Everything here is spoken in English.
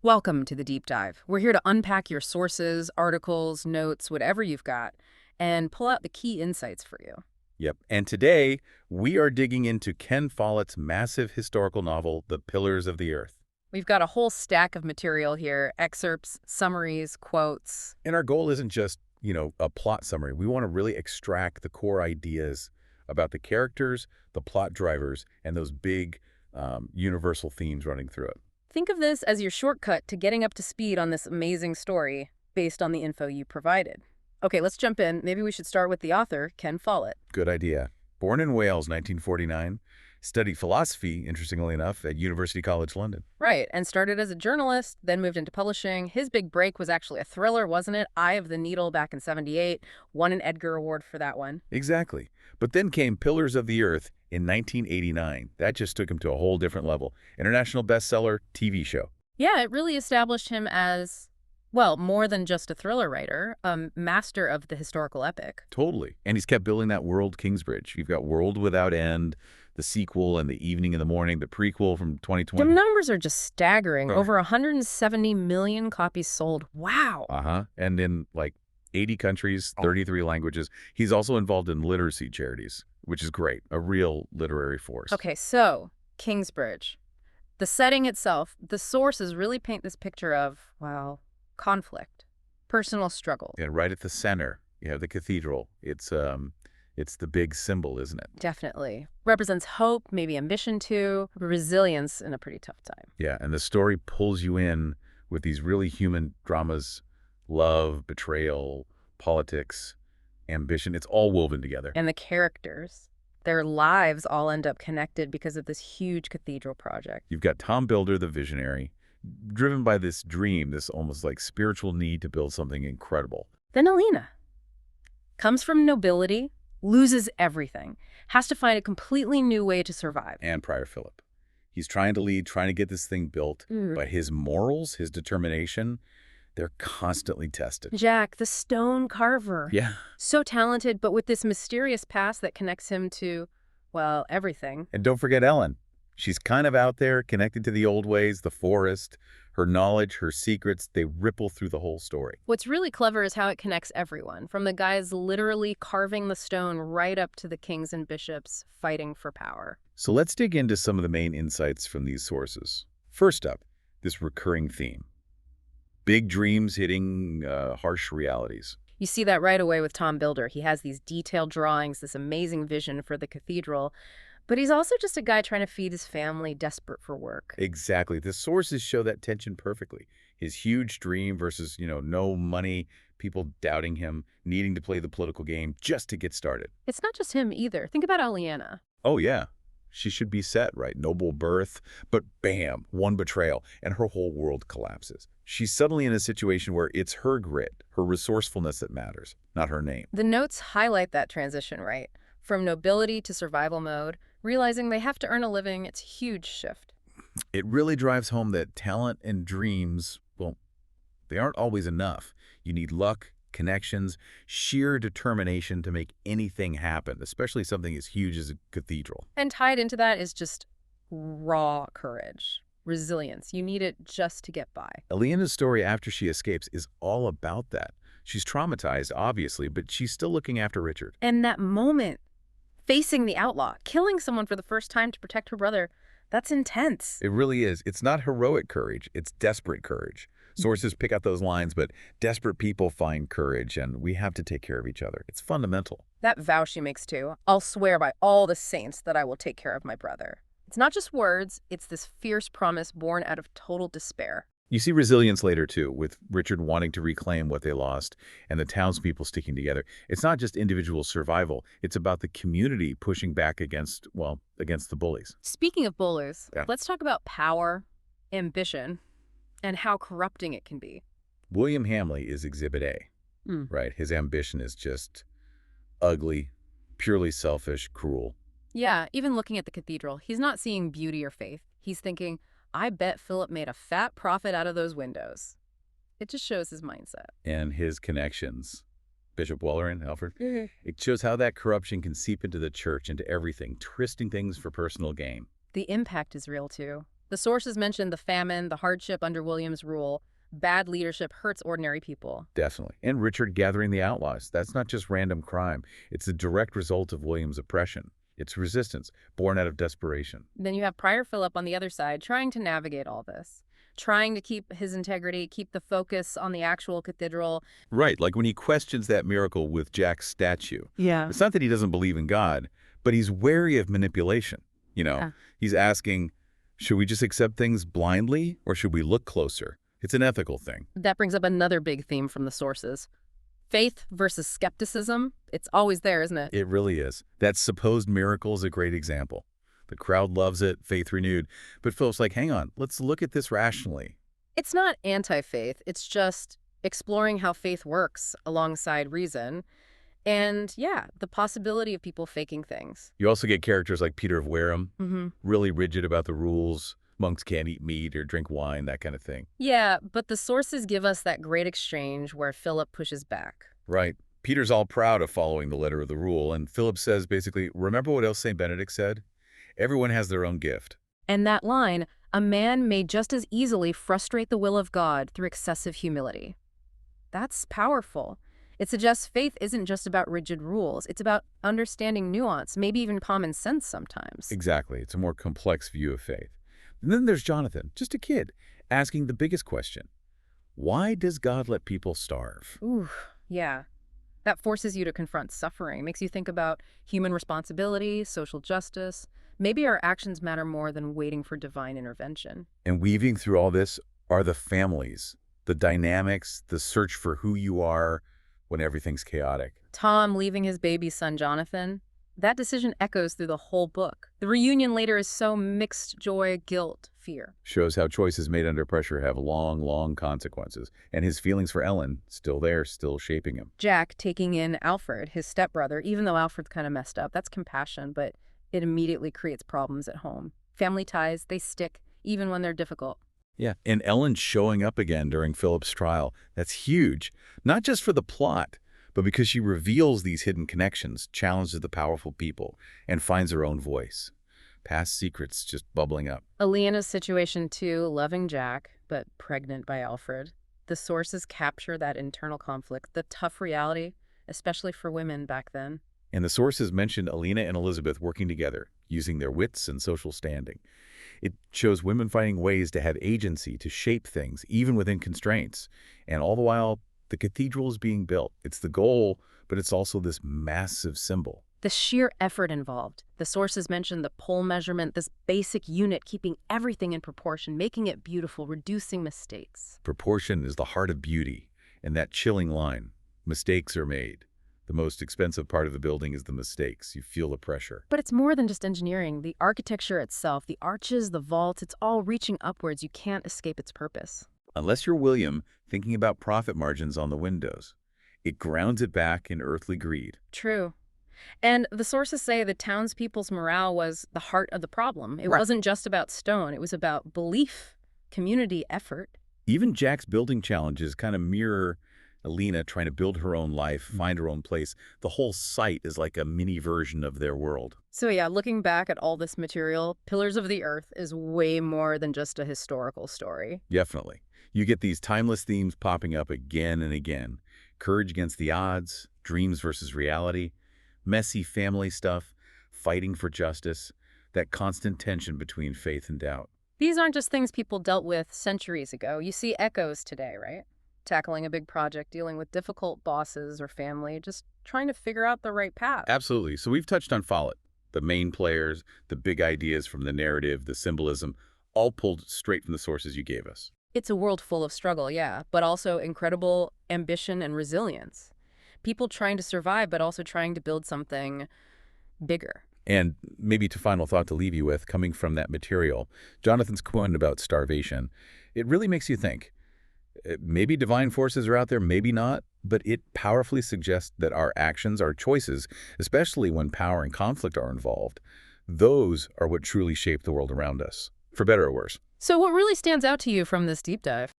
Welcome to the deep dive. We're here to unpack your sources, articles, notes, whatever you've got, and pull out the key insights for you. Yep. And today, we are digging into Ken Follett's massive historical novel, The Pillars of the Earth. We've got a whole stack of material here, excerpts, summaries, quotes. And our goal isn't just, a plot summary. We want to really extract the core ideas about the characters, the plot drivers, and those big universal themes running through it. Think of this as your shortcut to getting up to speed on this amazing story based on the info you provided. Okay, let's jump in. Maybe we should start with the author, Ken Follett. Good idea. Born in Wales, 1949, studied philosophy, interestingly enough, at University College London. Right, and started as a journalist, then moved into publishing. His big break was actually a thriller, wasn't it? Eye of the Needle back in '78. Won an Edgar Award for that one. Exactly. But then came Pillars of the Earth in 1989. That just took him to a whole different level. International bestseller, TV show. Yeah, it really established him as, well, more than just a thriller writer, a master of the historical epic. Totally. And he's kept building that world, Kingsbridge. You've got World Without End, the sequel, and The Evening in the Morning, the prequel from The 2020. numbers are just staggering. Oh. Over 170 million copies sold. Wow. And in like 80 countries, 33 languages. He's also involved in literacy charities, which is great. A real literary force. Okay, so Kingsbridge. The setting itself, the sources really paint this picture of, well, conflict, personal struggle. And right at the center, you have the cathedral. It's the big symbol, isn't it? Definitely. Represents hope, maybe ambition too, resilience in a pretty tough time. Yeah, and the story pulls you in with these really human dramas, love, betrayal, politics, ambition. It's all woven together. And the characters, their lives all end up connected because of this huge cathedral project. You've got Tom Builder, the visionary, driven by this dream, this almost like spiritual need to build something incredible. Then Aliena comes from nobility, loses everything, has to find a completely new way to survive. And Prior Philip. He's trying to lead, trying to get this thing built, but his morals, his determination, they're constantly tested. Jack, the stone carver. Yeah. So talented, but with this mysterious past that connects him to, well, everything. And don't forget Ellen. She's kind of out there, connected to the old ways, the forest. Her knowledge, her secrets, they ripple through the whole story. What's really clever is how it connects everyone, from the guys literally carving the stone right up to the kings and bishops fighting for power. So let's dig into some of the main insights from these sources. First up, this recurring theme. Big dreams hitting harsh realities. You see that right away with Tom Builder. He has these detailed drawings, this amazing vision for the cathedral, but he's also just a guy trying to feed his family, desperate for work. Exactly. The sources show that tension perfectly. His huge dream versus, no money, people doubting him, needing to play the political game just to get started. It's not just him either. Think about Aliena. Oh, yeah. She should be set, right? Noble birth, but bam, one betrayal, and her whole world collapses. She's suddenly in a situation where it's her grit, her resourcefulness that matters, not her name. The notes highlight that transition, right? From nobility to survival mode, realizing they have to earn a living, it's a huge shift. It really drives home that talent and dreams, well, they aren't always enough. You need luck, connections, sheer determination to make anything happen, especially something as huge as a cathedral. And tied into that is just raw courage, resilience. You need it just to get by. Aliena's story after she escapes is all about that. She's traumatized, obviously, but she's still looking after Richard. And that moment, facing the outlaw, killing someone for the first time to protect her brother, that's intense. It really is. It's not heroic courage. It's desperate courage. Sources pick out those lines, but desperate people find courage, and we have to take care of each other. It's fundamental. That vow she makes too, I'll swear by all the saints that I will take care of my brother. It's not just words, it's this fierce promise born out of total despair. You see resilience later, too, with Richard wanting to reclaim what they lost and the townspeople sticking together. It's not just individual survival. It's about the community pushing back against the bullies. Speaking of bullies, Yeah. let's talk about power, ambition, and how corrupting it can be. William Hamley is Exhibit A, right? His ambition is just ugly, purely selfish, cruel. Yeah, even looking at the cathedral, he's not seeing beauty or faith. He's thinking, I bet Philip made a fat profit out of those windows. It just shows his mindset. And his connections. Bishop Welleran, Alfred. It shows how that corruption can seep into the church, into everything, twisting things for personal gain. The impact is real too. The sources mention the famine, the hardship under William's rule. Bad leadership hurts ordinary people. Definitely. And Richard gathering the outlaws. That's not just random crime. It's a direct result of William's oppression. It's resistance, born out of desperation. Then you have Prior Philip on the other side trying to navigate all this, trying to keep his integrity, keep the focus on the actual cathedral. Right, like when he questions that miracle with Jack's statue. Yeah. It's not that he doesn't believe in God, but he's wary of manipulation. Yeah. He's asking, should we just accept things blindly or should we look closer? It's an ethical thing. That brings up another big theme from the sources. Faith versus skepticism. It's always there, isn't it? It really is. That supposed miracle is a great example. The crowd loves it, faith renewed. But Philip's like, hang on, let's look at this rationally. It's not anti-faith. It's just exploring how faith works alongside reason. And yeah, the possibility of people faking things. You also get characters like Peter of Wareham, Mm-hmm. really rigid about the rules. Monks can't eat meat or drink wine, that kind of thing. Yeah, but the sources give us that great exchange where Philip pushes back. Right. Peter's all proud of following the letter of the rule, and Philip says basically, remember what else St. Benedict said? Everyone has their own gift. And that line, a man may just as easily frustrate the will of God through excessive humility. That's powerful. It suggests faith isn't just about rigid rules. It's about understanding nuance, maybe even common sense sometimes. Exactly. It's a more complex view of faith. And then there's Jonathan, just a kid, asking the biggest question. Why does God let people starve? Ooh, yeah. That forces you to confront suffering, makes you think about human responsibility, social justice. Maybe our actions matter more than waiting for divine intervention. And weaving through all this are the families, the dynamics, the search for who you are when everything's chaotic. Tom leaving his baby son Jonathan, that decision echoes through the whole book. The reunion later is so mixed joy, guilt, fear. Shows how choices made under pressure have long, long consequences. And his feelings for Ellen, still there, still shaping him. Jack taking in Alfred, his stepbrother, even though Alfred's kind of messed up, that's compassion, but it immediately creates problems at home. Family ties, they stick, even when they're difficult. Yeah, and Ellen showing up again during Philip's trial, that's huge. Not just for the plot, but because she reveals these hidden connections, challenges the powerful people, and finds her own voice. Past secrets just bubbling up. Aliena's situation too, loving Jack, but pregnant by Alfred. The sources capture that internal conflict, the tough reality, especially for women back then. And the sources mentioned Aliena and Elizabeth working together, using their wits and social standing. It shows women finding ways to have agency, to shape things, even within constraints. And all the while, the cathedral is being built. It's the goal, but it's also this massive symbol. The sheer effort involved. The sources mention the pole measurement, this basic unit keeping everything in proportion, making it beautiful, reducing mistakes. Proportion is the heart of beauty. And that chilling line, mistakes are made. The most expensive part of the building is the mistakes. You feel the pressure. But it's more than just engineering. The architecture itself, the arches, the vaults, it's all reaching upwards. You can't escape its purpose. Unless you're William, thinking about profit margins on the windows. It grounds it back in earthly greed. True. And the sources say the townspeople's morale was the heart of the problem. It Right. wasn't just about stone. It was about belief, community, effort. Even Jack's building challenges kind of mirror Aliena trying to build her own life, find her own place. The whole site is like a mini version of their world. So yeah, looking back at all this material, Pillars of the Earth is way more than just a historical story. Definitely. You get these timeless themes popping up again and again. Courage against the odds, dreams versus reality, messy family stuff, fighting for justice, that constant tension between faith and doubt. These aren't just things people dealt with centuries ago. You see echoes today, right? Tackling a big project, dealing with difficult bosses or family, just trying to figure out the right path. Absolutely. So we've touched on Follett, the main players, the big ideas from the narrative, the symbolism, all pulled straight from the sources you gave us. It's a world full of struggle, yeah, but also incredible ambition and resilience. People trying to survive, but also trying to build something bigger. And maybe to final thought to leave you with, coming from that material, Jonathan's quote about starvation, it really makes you think. Maybe divine forces are out there, maybe not, but it powerfully suggests that our actions, our choices, especially when power and conflict are involved, those are what truly shape the world around us, for better or worse. So what really stands out to you from this deep dive?